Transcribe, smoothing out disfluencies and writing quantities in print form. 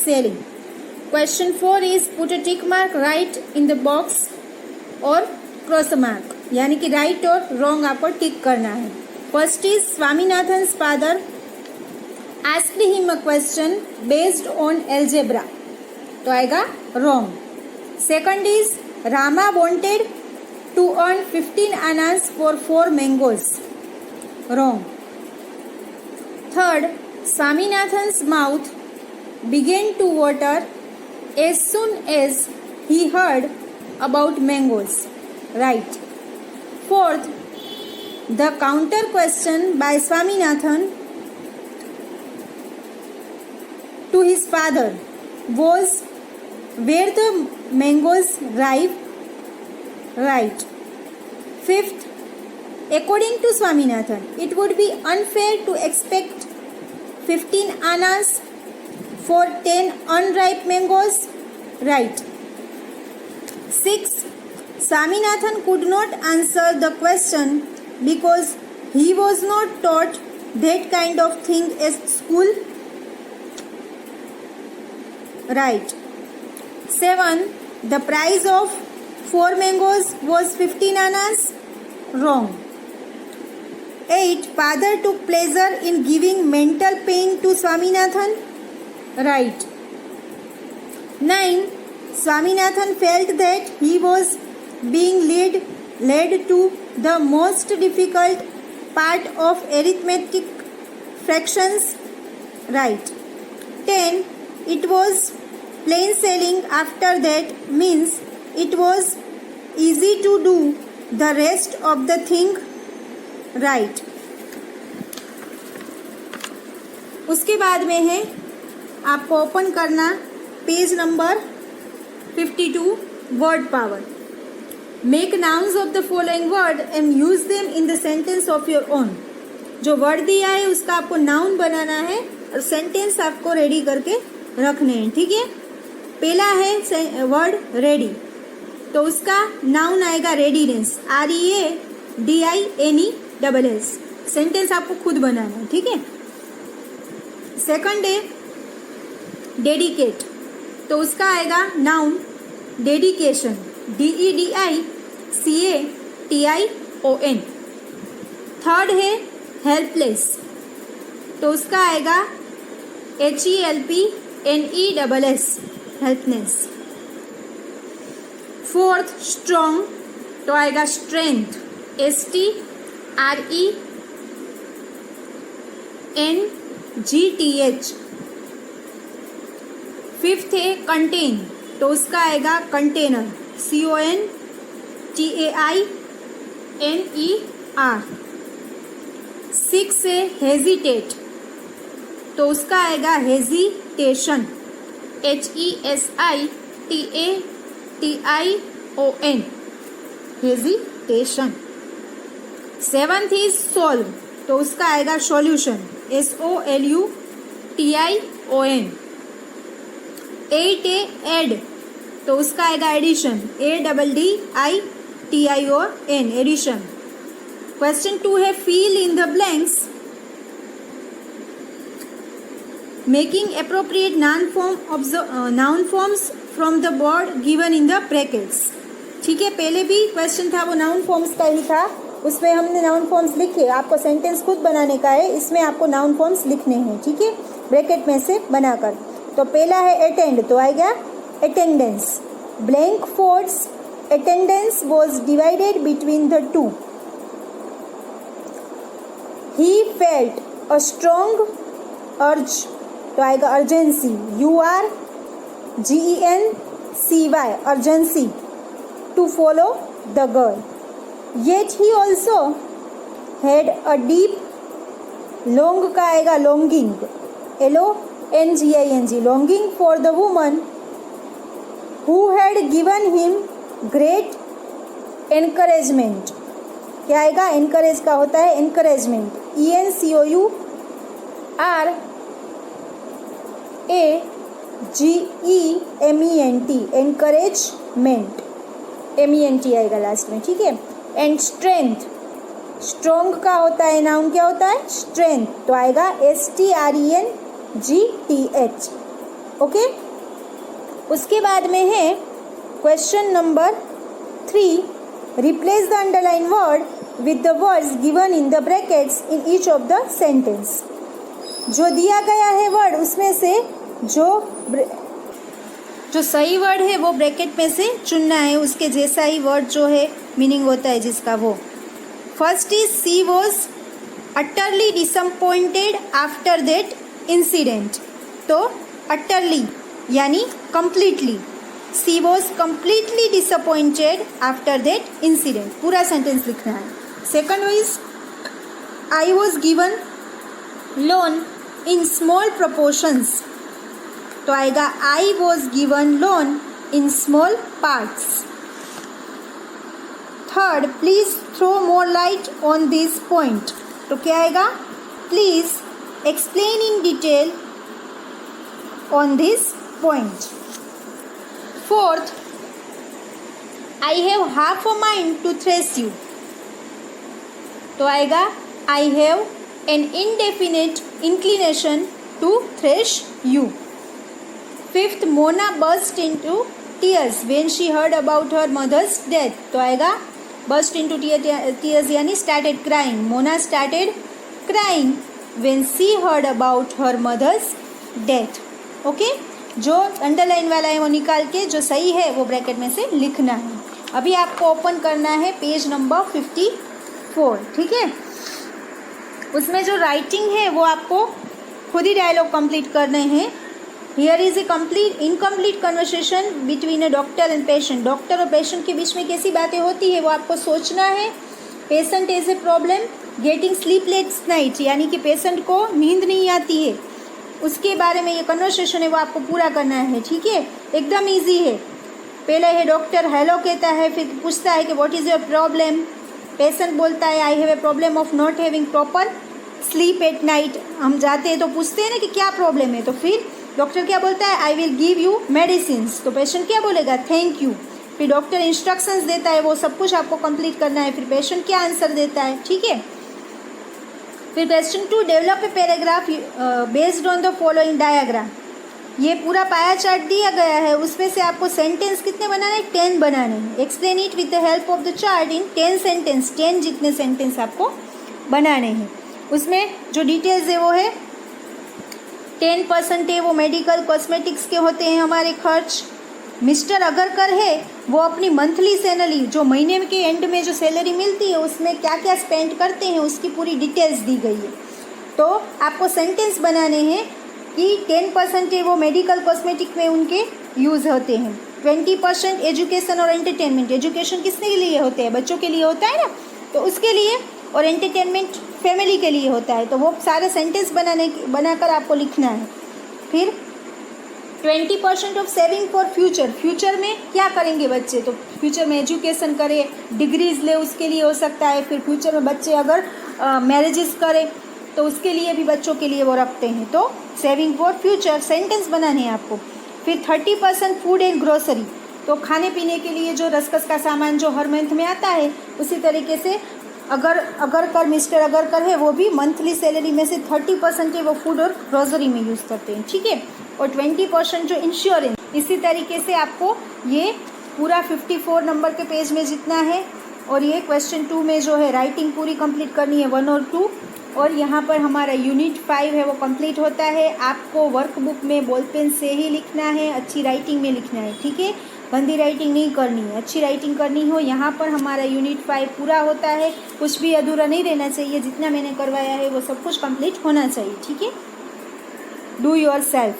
selling. Question 4 is put a tick mark right in the box और cross mark, यानी कि right और wrong आपको टिक करना है. First is Swaminathan's father asked him a question based on algebra, तो आएगा wrong. Second is Rama wanted to earn 15 annas for 4 mangoes, wrong. Third, Swaminathan's mouth began to water as soon as he heard about mangoes, right. Fourth, the counter question by Swaminathan to his father was where the mangoes ripe, right. Fifth, according to Swaminathan, it would be unfair to expect 15 annas for 10 unripe mangoes, right. Sixth, Swaminathan could not answer the question because he was not taught that kind of thing at school, right. 7, the price of 4 mangoes was 15 annas, wrong. 8, father took pleasure in giving mental pain to Swaminathan, right. 9, Swaminathan felt that he was being led to the most difficult part of arithmetic fractions, right. 10, it was plain sailing after that, means it was easy to do the rest of the thing, right. उसके बाद में है आपको open करना page number 52, word power. Make nouns of the following word and use them in the sentence of your own. जो word दिया है उसका आपको नाउन बनाना है और सेंटेंस आपको रेडी करके रखने हैं, ठीक है. पहला है वर्ड रेडी, तो उसका नाउन आएगा रेडीनेस, READINESS. सेंटेंस आपको खुद बनाना है, ठीक है. सेकंड है डेडिकेट, तो उसका आएगा नाउन डेडिकेशन, DEDICATION. थर्ड है हेल्पलेस, तो उसका आएगा HELPNESS, हेल्पनेस. फोर्थ स्ट्रॉन्ग, तो आएगा स्ट्रेंथ, STRENGTH. फिफ्थ है कंटेन, तो उसका आएगा कंटेनर, CONTAINER. सिक्स है हेजिटेट, तो उसका आएगा hesitation, HESITATION, hesitation. Seventh is solve, तो उसका आएगा सॉल्यूशन, SOLUTION. 8 है एड, तो उसका आएगा एडिशन, ADDITION, एडिशन. क्वेश्चन 2 है fill in the blanks making appropriate noun forms from the word given in the brackets. ठीक है, पहले भी क्वेश्चन था वो नाउन फॉर्म्स का ही था, उसमें हमने नाउन फॉर्म्स लिखे. आपको सेंटेंस खुद बनाने का है, इसमें आपको नाउन फॉर्म्स लिखने हैं, ठीक है, ब्रैकेट में से बनाकर. तो पहला है अटेंड, तो आएगा attendance. Blank forts attendance was divided between the two. He felt a strong urge, तो आएगा urgency, URGENCY, urgency, to follow the girl. Yet he also had a deep, long का आएगा longing, LONGING, longing for the woman who had given him great encouragement. क्या आएगा, encourage का होता है encouragement, ENCOURAGEMENT, encouragement, MENT आएगा last में, ठीक है. एंड स्ट्रेंथ, स्ट्रॉन्ग का होता है नाउन, क्या होता है स्ट्रेंथ, तो आएगा STRENGTH. ओके। उसके बाद में है question number 3, replace the underline word with the words given in the brackets in each of the sentence. जो दिया गया है वर्ड उसमें से जो सही वर्ड है वो ब्रैकेट में से चुनना है, उसके जैसा ही वर्ड जो है मीनिंग होता है जिसका वो। First is she was utterly disappointed after that incident. तो अटरली यानी completely, she was completely disappointed after that incident, पूरा सेंटेंस लिखना है। Second is I was given loan in small proportions. तो आएगा I was given loan in small parts. Third, please throw more light on this point. तो क्या आएगा, please explain in detail on this point. Fourth, I have half a mind to thrash you. तो आएगा I have an indefinite inclination to thrash you. Fifth, Mona burst into tears when she heard about her mother's death. तो आएगा burst into tears यानी started crying. Mona started crying when she heard about her mother's death. Okay, जो underline वाला है वो निकाल के जो सही है वो ब्रैकेट में से लिखना है। अभी आपको ओपन करना है पेज नंबर 54, ठीक है। उसमें जो राइटिंग है वो आपको खुद ही डायलॉग कंप्लीट करने हैं। Here is a incomplete conversation between a doctor and patient. Doctor और पेशेंट के बीच में कैसी बातें होती है वो आपको सोचना है। Patient is a problem getting sleepless night, यानी कि पेशेंट को नींद नहीं आती है, उसके बारे में ये कन्वर्सेशन है वो आपको पूरा करना है, ठीक है। एकदम ईजी है। पहले है डॉक्टर हेलो कहता है, फिर पूछता है कि what is your problem. Patient बोलता है I have a problem of not having proper sleep at night. हम जाते हैं तो पूछते हैं ना कि क्या प्रॉब्लम है, तो फिर डॉक्टर क्या बोलता है I will give you medicines. तो पेशेंट क्या बोलेगा थैंक यू। फिर डॉक्टर इंस्ट्रक्शंस देता है, वो सब कुछ आपको कंप्लीट करना है। फिर पेशेंट क्या आंसर देता है, ठीक है। फिर question 2, develop a paragraph based on the following diagram. ये पूरा पाया चार्ट दिया गया है, उसमें से आपको सेंटेंस कितने बनाने हैं, 10 बनाने हैं। Explain it with the help of the chart in 10 sentence. 10 जितने सेंटेंस आपको बनाने हैं। उसमें जो डिटेल्स है वो है 10% है वो मेडिकल कॉस्मेटिक्स के होते हैं हमारे खर्च। मिस्टर अगरकर है वो अपनी मंथली सैलरी, जो महीने के एंड में जो सैलरी मिलती है उसमें क्या क्या स्पेंड करते हैं उसकी पूरी डिटेल्स दी गई है। तो आपको सेंटेंस बनाने हैं कि 10% है वो मेडिकल कॉस्मेटिक में उनके यूज़ होते हैं। 20% एजुकेशन और एंटरटेनमेंट। एजुकेशन किसके लिए होते हैं, बच्चों के लिए होता है ना, तो उसके लिए, और एंटरटेनमेंट फैमिली के लिए होता है। तो वो सारे सेंटेंस बनाकर आपको लिखना है। फिर 20% of saving for future. Future में क्या करेंगे बच्चे, तो फ्यूचर में एजुकेशन करें, डिग्रीज ले, उसके लिए हो सकता है। फिर फ्यूचर में बच्चे अगर मैरिजेस करें तो उसके लिए भी बच्चों के लिए वो रखते हैं। तो सेविंग फॉर फ्यूचर सेंटेंस बनाने हैं आपको। फिर 30% फूड एंड ग्रोसरी। तो खाने पीने के लिए जो रसकस का सामान जो हर मंथ में आता है, उसी तरीके से मिस्टर अगरकर है वो भी मंथली सैलरी में से 30% है वो फूड और ग्रोसरी में यूज़ करते हैं, ठीक है। और 20% जो इंश्योरेंस। इसी तरीके से आपको ये पूरा 54 नंबर के पेज में जितना है, और ये क्वेश्चन 2 में जो है राइटिंग पूरी कंप्लीट करनी है 1 और 2। और यहाँ पर हमारा यूनिट 5 है वो कंप्लीट होता है। आपको वर्कबुक में बॉल पेन से ही लिखना है, अच्छी राइटिंग में लिखना है, ठीक है। गंदी राइटिंग नहीं करनी है, अच्छी राइटिंग करनी हो। यहाँ पर हमारा यूनिट 5 पूरा होता है, कुछ भी अधूरा नहीं रहना चाहिए। जितना मैंने करवाया है वो सब कुछ कंप्लीट होना चाहिए, ठीक है। Do your self.